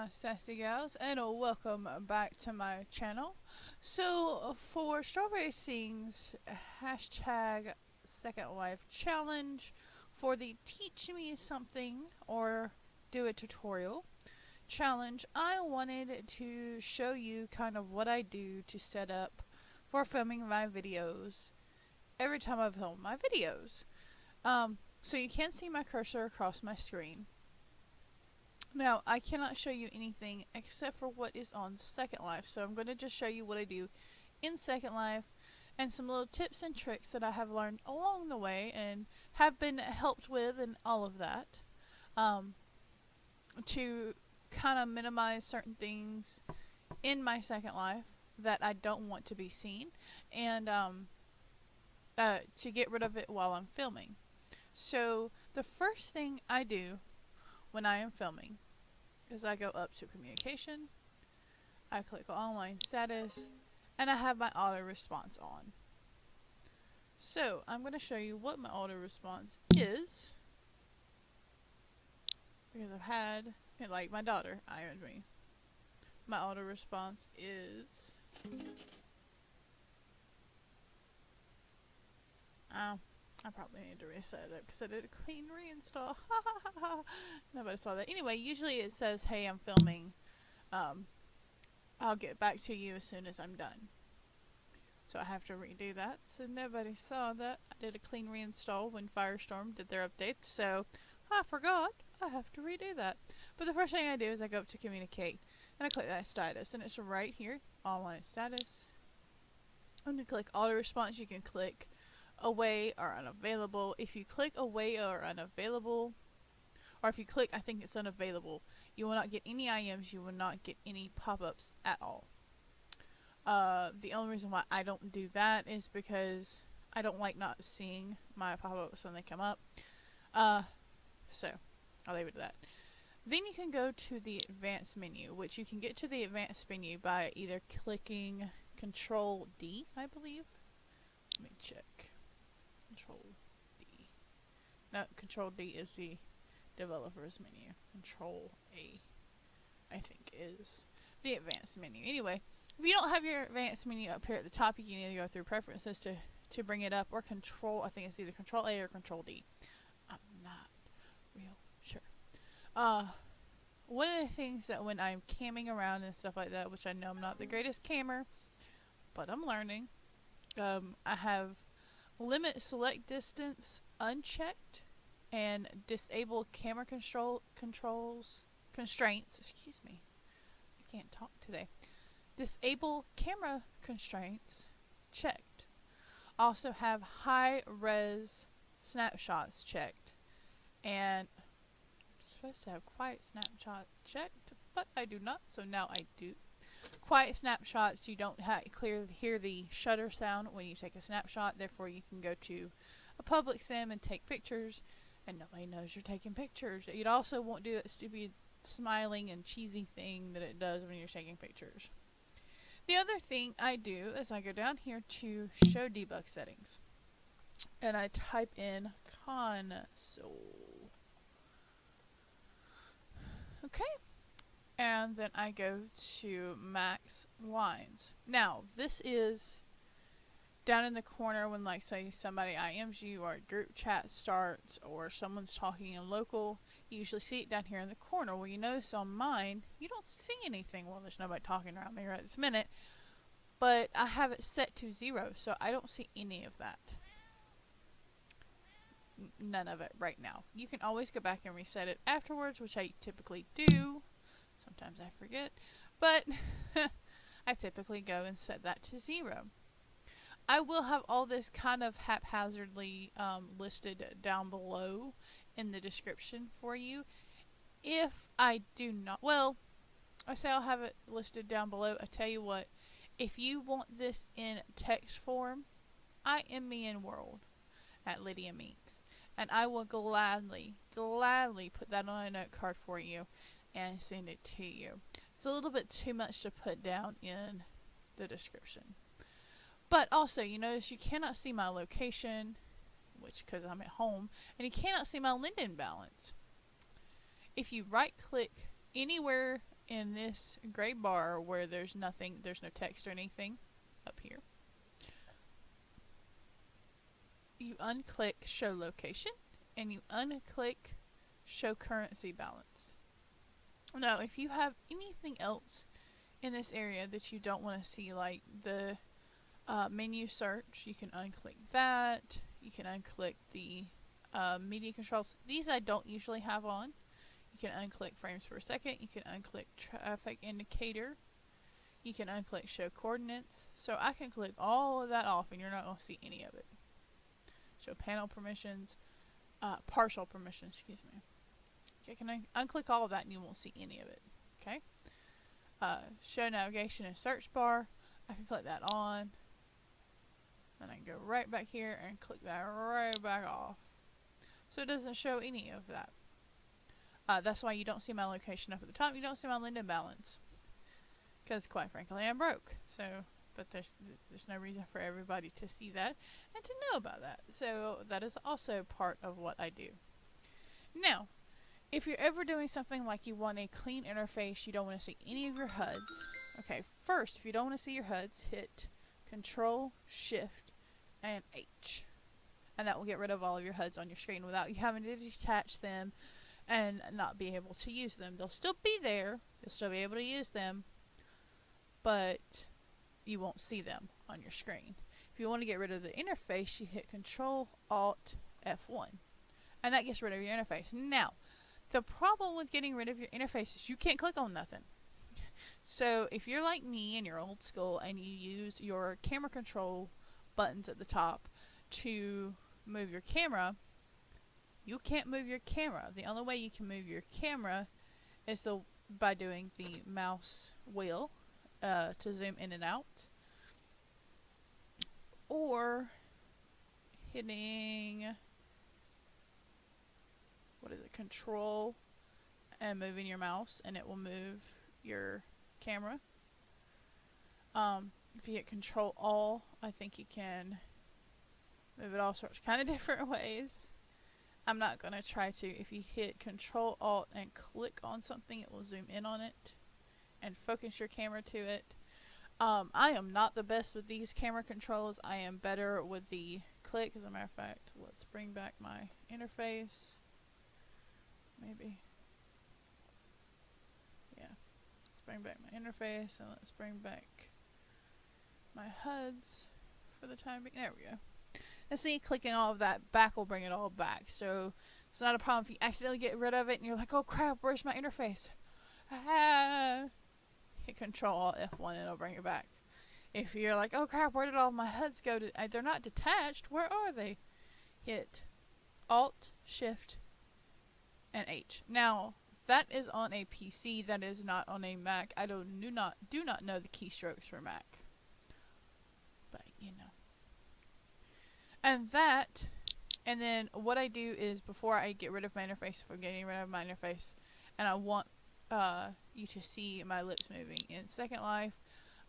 my sassy gals, and welcome back to my channel. So for Strawberry Sings hashtag Second Life challenge for the Teach Me Something or Do a Tutorial challenge, I wanted to show you kind of what I do to set up for filming my videos every time I film my videos. So you can see my cursor across my screen. Now, I cannot show you anything except for what is on Second Life, so I'm going to just show you what I do in Second Life and some little tips and tricks that I have learned along the way and have been helped with and all of that to kind of minimize certain things in my Second Life that I don't want to be seen and to get rid of it while I'm filming. So the first thing I do when I am filming is I go up to communication, I click online status, and I have my auto response on. So I'm going to show you what my auto response is, because I've had, like my daughter ironed me. My auto response is I probably need to reset it because I did a clean reinstall. Nobody saw that. Anyway, usually it says, hey, I'm filming. I'll get back to you as soon as I'm done. So I have to redo that. So nobody saw that. I did a clean reinstall when Firestorm did their update. So I forgot. I have to redo that. But the first thing I do is I go up to communicate. And I click that status. And it's right here. Online status. I'm going to click auto response. You can click away or unavailable. If you click away or unavailable, or if you click I think it's unavailable, you will not get any IMs, you will not get any pop-ups at all. The only reason why I don't do that is because I don't like not seeing my pop-ups when they come up. So I'll leave it at that. Then you can go to the advanced menu, which you can get to the advanced menu by either clicking Control D, I believe. Let me check. Control D. No, Control D is the developers menu. Control A, I think, is the advanced menu. Anyway, if you don't have your advanced menu up here at the top, you can either go through preferences to bring it up, or Control, I think it's either Control A or Control D. I'm not real sure. One of the things that when I'm camming around and stuff like that, which I know I'm not the greatest cammer, but I'm learning, I have limit select distance unchecked and disable camera constraints, excuse me, I can't talk today. Disable camera constraints checked. Also have high res snapshots checked, and I'm supposed to have quiet snapshot checked, but I do not, so now I do. Quiet snapshots, you don't hear the shutter sound when you take a snapshot, therefore you can go to a public sim and take pictures and nobody knows you're taking pictures. It also won't do that stupid smiling and cheesy thing that it does when you're taking pictures. The other thing I do is I go down here to show debug settings and I type in console. Okay. And then I go to max lines. Now, this is down in the corner when, like, say somebody IMs you or a group chat starts or someone's talking in local. You usually see it down here in the corner. Well, you notice on mine, you don't see anything. Well, there's nobody talking around me right this minute. But I have it set to 0, so I don't see any of that. None of it right now. You can always go back and reset it afterwards, which I typically do. Sometimes I forget, but I typically go and set that to 0. I will have all this kind of haphazardly listed down below in the description for you. If I do not, well, I say I'll have it listed down below. I tell you what, if you want this in text form, I am me in world at Lyda Mynx, and I will gladly put that on a note card for you and send it to you. It's a little bit too much to put down in the description. But also, you notice you cannot see my location, which because I'm at home, and you cannot see my Linden balance. If you right click anywhere in this gray bar where there's nothing, there's no text or anything up here, you unclick show location and you unclick show currency balance. Now, if you have anything else in this area that you don't want to see, like the menu search, you can unclick that. You can unclick the media controls. These I don't usually have on. You can unclick frames per second. You can unclick traffic indicator. You can unclick show coordinates. So I can click all of that off and you're not going to see any of it. Show panel permissions, partial permissions, excuse me. I can unclick all of that and you won't see any of it. Okay. Show navigation and search bar. I can click that on. Then I can go right back here and click that right back off. So it doesn't show any of that. That's why you don't see my location up at the top. You don't see my Linden balance. Because quite frankly, I'm broke. So, but there's no reason for everybody to see that and to know about that. So that is also part of what I do. Now, if you're ever doing something like you want a clean interface, you don't want to see any of your HUDs. Okay, first, if you don't want to see your HUDs, hit Control, Shift, and H. And that will get rid of all of your HUDs on your screen without you having to detach them and not be able to use them. They'll still be there. You'll still be able to use them, but you won't see them on your screen. If you want to get rid of the interface, you hit Control, Alt, F1. And that gets rid of your interface. Now, the problem with getting rid of your interface is you can't click on nothing. So if you're like me and you're old school and you use your camera control buttons at the top to move your camera, you can't move your camera. The only way you can move your camera is by doing the mouse wheel to zoom in and out, or hitting Control and moving your mouse, and it will move your camera. If you hit Control All, I think you can move it all sorts kind of different ways. I'm not going to try to. If you hit Control Alt and click on something, it will zoom in on it and focus your camera to it. I am not the best with these camera controls. I am better with the click. As a matter of fact, let's bring back my interface. Maybe. Yeah. Let's bring back my interface and let's bring back my HUDs for the time being. There we go. And see, clicking all of that back will bring it all back. So it's not a problem if you accidentally get rid of it and you're like, oh crap, where's my interface? Ah. Hit Control Alt F1 and it'll bring it back. If you're like, oh crap, where did all my HUDs go? They're not detached. Where are they? Hit Alt, Shift, and H. Now, that is on a PC. That is not on a Mac. I do not know the keystrokes for Mac. But, you know. And then what I do is before I get rid of my interface, if I'm getting rid of my interface, and I want you to see my lips moving in Second Life,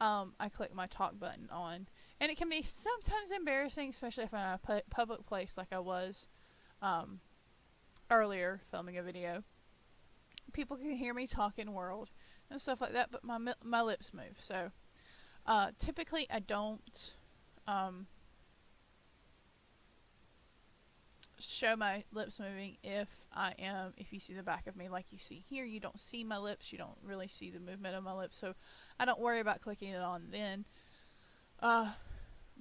I click my talk button on. And it can be sometimes embarrassing, especially if I'm in a public place like I was earlier filming a video. People can hear me talk in world and stuff like that, but my lips move. So typically I don't show my lips moving if you see the back of me like you see here. You don't see my lips, you don't really see the movement of my lips, so I don't worry about clicking it on then.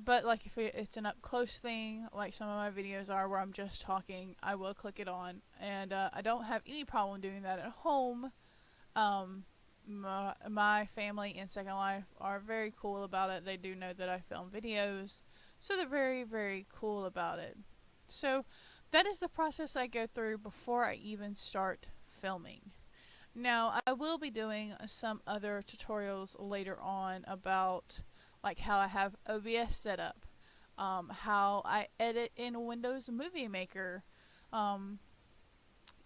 But like if it's an up close thing, like some of my videos are where I'm just talking, I will click it on, and I don't have any problem doing that at home. My family in Second Life are very cool about it. They do know that I film videos, so they're very, very cool about it. So that is the process I go through before I even start filming. Now, I will be doing some other tutorials later on about like how I have OBS set up, how I edit in Windows Movie Maker,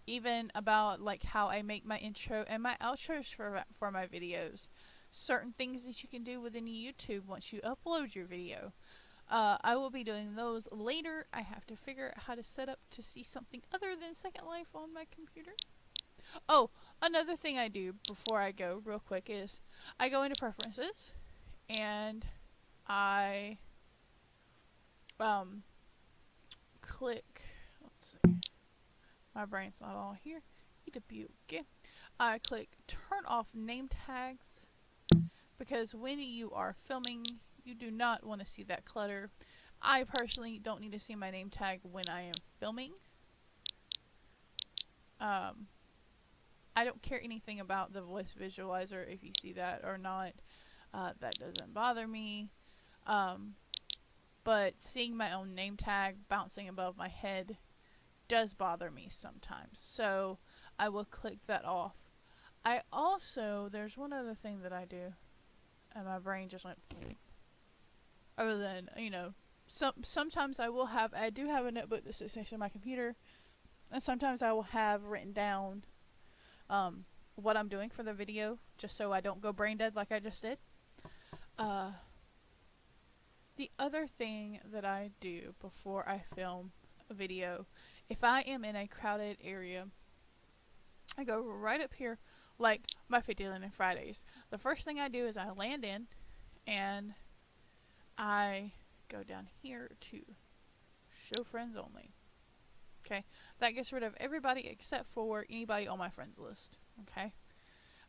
even about like how I make my intro and my outros for my videos, certain things that you can do within YouTube once you upload your video. I will be doing those later. I have to figure out how to set up to see something other than Second Life on my computer. Oh, Another thing I do before I go real quick is I go into preferences and I click, let's see, my brain's not all here. Okay. I click turn off name tags because when you are filming, you do not want to see that clutter. I personally don't need to see my name tag when I am filming. I don't care anything about the voice visualizer if you see that or not. That doesn't bother me. But seeing my own name tag bouncing above my head does bother me sometimes. So I will click that off. I also, there's one other thing that I do, and my brain just went, other than, you know, sometimes I do have a notebook that sits next to my computer, and sometimes I will have written down what I'm doing for the video, just so I don't go brain dead like I just did. The other thing that I do before I film a video, if I am in a crowded area, I go right up here, like my 50 Linden Fridays. The first thing I do is I land in, and I go down here to show friends only. Okay, that gets rid of everybody except for anybody on my friends list. Okay,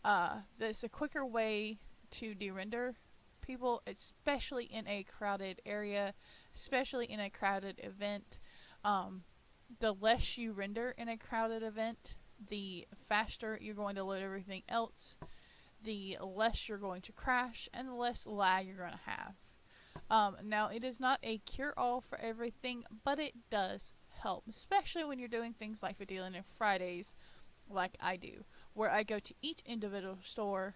that's a quicker way to de-render people, especially in a crowded area, especially in a crowded event. The less you render in a crowded event, the faster you're going to load everything else, the less you're going to crash, and the less lag you're going to have. Now, it is not a cure-all for everything, but it does help, especially when you're doing things like 50 Linden Fridays, like I do, where I go to each individual store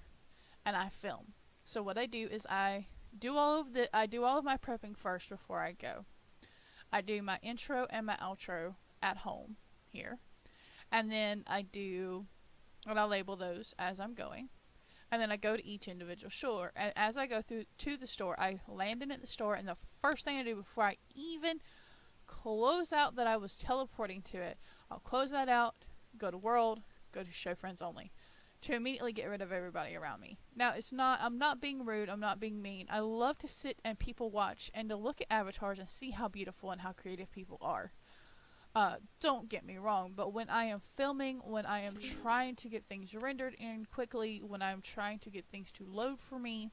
and I film. So what I do is I do all of my prepping first before I go. I do my intro and my outro at home here, and then I label those as I'm going, and then I go to each individual store. And as I go through to the store, I land in at the store, and the first thing I do before I even close out that I was teleporting to it, I'll close that out, go to world, go to show friends only, to immediately get rid of everybody around me. Now, I'm not being rude, I'm not being mean. I love to sit and people watch and to look at avatars and see how beautiful and how creative people are. Don't get me wrong, but when I am filming, when I am trying to get things rendered in quickly, when I'm trying to get things to load for me,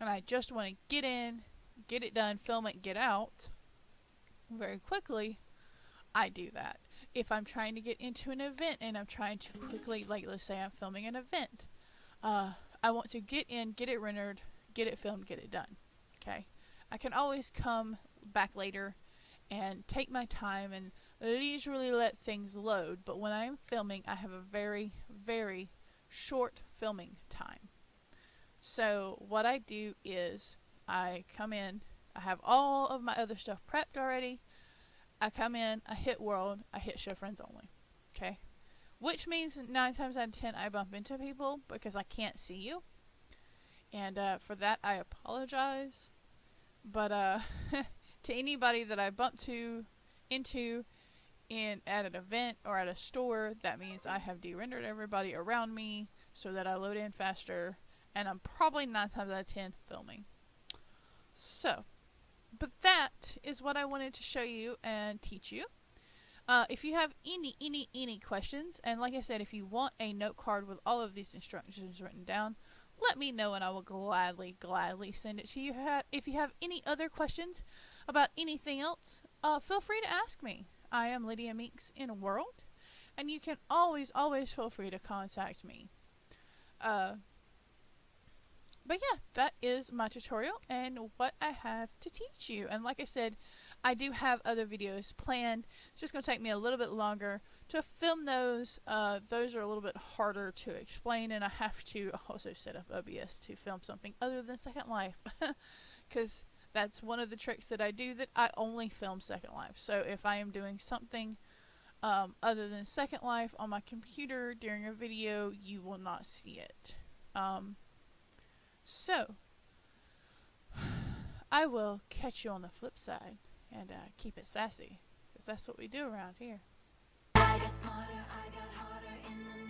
and I just want to get in, get it done, film it, get out very quickly, I do that. If I'm trying to get into an event and I'm trying to quickly, like let's say I'm filming an event, I want to get in, get it rendered, get it filmed, get it done. Okay, I can always come back later and take my time and leisurely let things load, but when I am filming, I have a very, very short filming time. So what I do is I come in, I have all of my other stuff prepped already. I come in, I hit world, I hit show friends only. Okay? Which means 9 times out of 10 I bump into people because I can't see you. And for that I apologize. But to anybody that I bump into at an event or at a store, that means I have de-rendered everybody around me so that I load in faster, and I'm probably 9 times out of 10 filming. So, but that is what I wanted to show you and teach you. If you have any questions, and like I said, if you want a note card with all of these instructions written down, let me know and I will gladly send it to you. If you have any other questions about anything else, feel free to ask me. I am Lyda Mynx in World, and you can always feel free to contact me. But yeah, that is my tutorial and what I have to teach you. And like I said, I do have other videos planned. It's just going to take me a little bit longer to film those. Those are a little bit harder to explain, and I have to also set up OBS to film something other than Second Life. Because that's one of the tricks that I do, that I only film Second Life. So if I am doing something other than Second Life on my computer during a video, you will not see it. So, I will catch you on the flip side, and keep it sassy, because that's what we do around here. I got smarter, I got harder in the